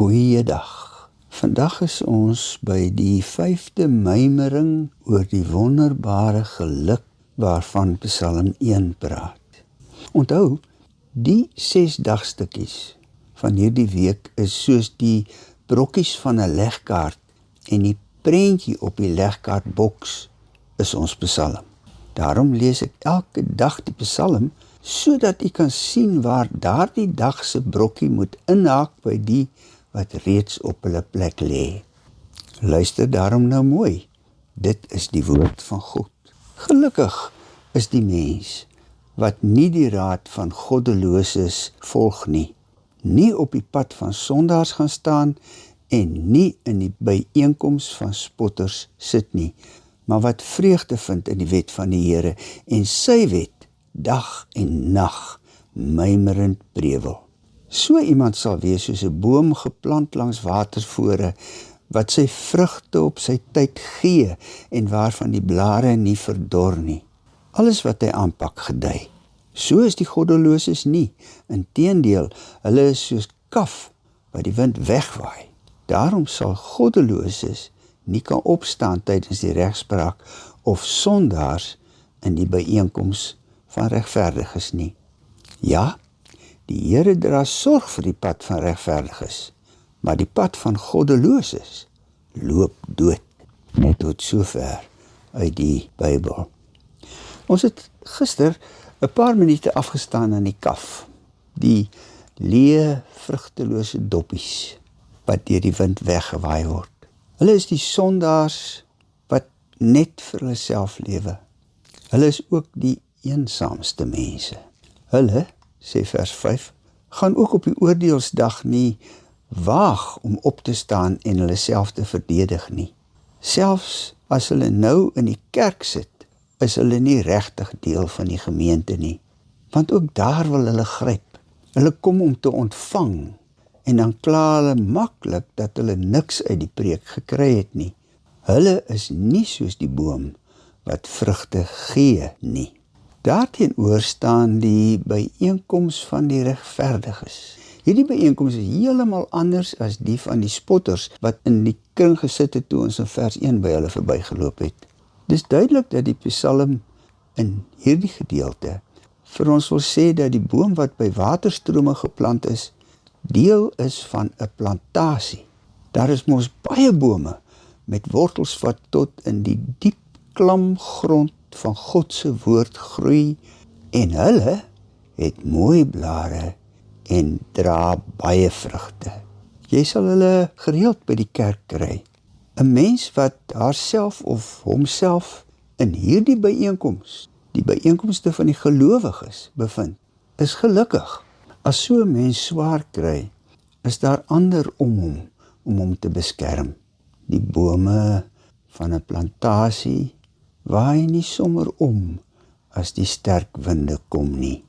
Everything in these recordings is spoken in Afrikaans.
Goeiedag. Vandag is ons by die 5de mymering oor die wonderbare geluk waarvan Psalm 1 praat. Onthou, die 6 dagstukkies van hierdie week is soos die brokkies van 'n legkaart en die prentjie op die legkaartboks is ons Psalm. Daarom lees ek elke dag die Psalm sodat u kan sien waar daardie dag se brokkie moet inhaak by die wat reeds op hulle plek lê. Luister daarom nou mooi. Dit is die woord van God. Gelukkig is die mens wat nie die raad van goddeloses volg nie, nie op die pad van sondaars gaan staan en nie in die byeenkoms van spotters sit nie, maar wat vreugde vind in die wet van die Here en sy wet dag en nag mymerend prewel. So iemand sal wees soos 'n boom geplant langs watervore, wat sy vrugte op sy tyd gee en waarvan die blare nie verdor nie. Alles wat hy aanpak gedei. So is die goddeloses nie. Inteendeel, hulle is soos kaf wat die wind wegwaai. Daarom sal goddeloses nie kan opstaan tydens die regspraak of sondaars in die byeenkoms van regverdiges nie. Ja, die Here dra sorg vir die pad van regverdiges, maar die pad van goddeloses loop dood. Net tot sover uit die Bybel. Ons het gister 'n paar minute afgestaan aan die kaf, die leë, vrugtelose doppies wat deur die wind weggewaai word. Hulle is die sondaars wat net vir hulle self lewe. Hulle is ook die eensaamste mense. Hulle, sê vers 5, gaan ook op die oordeelsdag nie waag om op te staan en hulle self te verdedig nie. Selfs as hulle nou in die kerk sit, is hulle nie regtig deel van die gemeente nie. Want ook daar wil hulle gryp. Hulle kom om te ontvang en dan kla hulle maklik dat hulle niks uit die preek gekry het nie. Hulle is nie soos die boom wat vrugte gee nie. Daarteenoor staan die byeenkoms van die regverdiges. Hierdie byeenkoms is heeltemal anders as die van die spotters wat in die kring gesit het toe ons in vers 1 by hulle verbygeloop het. Dis duidelik dat die Psalm in hierdie gedeelte vir ons wil sê dat die boom wat by waterstrome geplant is, deel is van 'n plantasie. Daar is mos baie bome met wortels wat tot in die diep klam grond van God se woord groei en hulle het mooi blare en dra baie vrugte. Jy sal hulle gereeld by die kerk kry. 'n Mens wat haarself of homself in hierdie byeenkoms, die byeenkomste van die gelowiges bevind, is gelukkig. As so 'n mens swaar kry, is daar ander om hom te beskerm. Die bome van 'n plantasie waai nie sommer om as die sterk winde kom nie.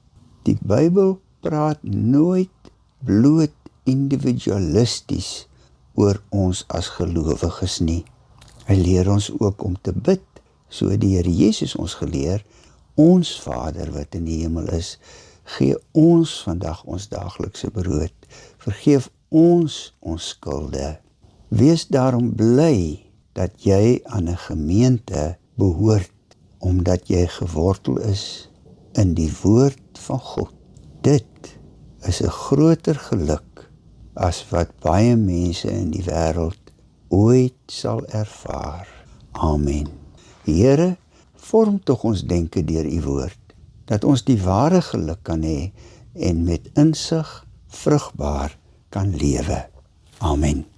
Die Bybel praat nooit bloot individualisties oor ons as gelowiges nie. Hy leer ons ook om te bid, so die Here Jesus ons geleer, ons Vader wat in die hemel is, gee ons vandag ons daaglikse brood, vergeef ons skulde. Wees daarom bly dat jy aan 'n gemeente behoort, omdat jy gewortel is in die woord van God. Dit is 'n groter geluk as wat baie mense in die wêreld ooit sal ervaar. Amen. Here, vorm tog ons denke deur u woord, dat ons die ware geluk kan hê en met insig vrugbaar kan lewe. Amen.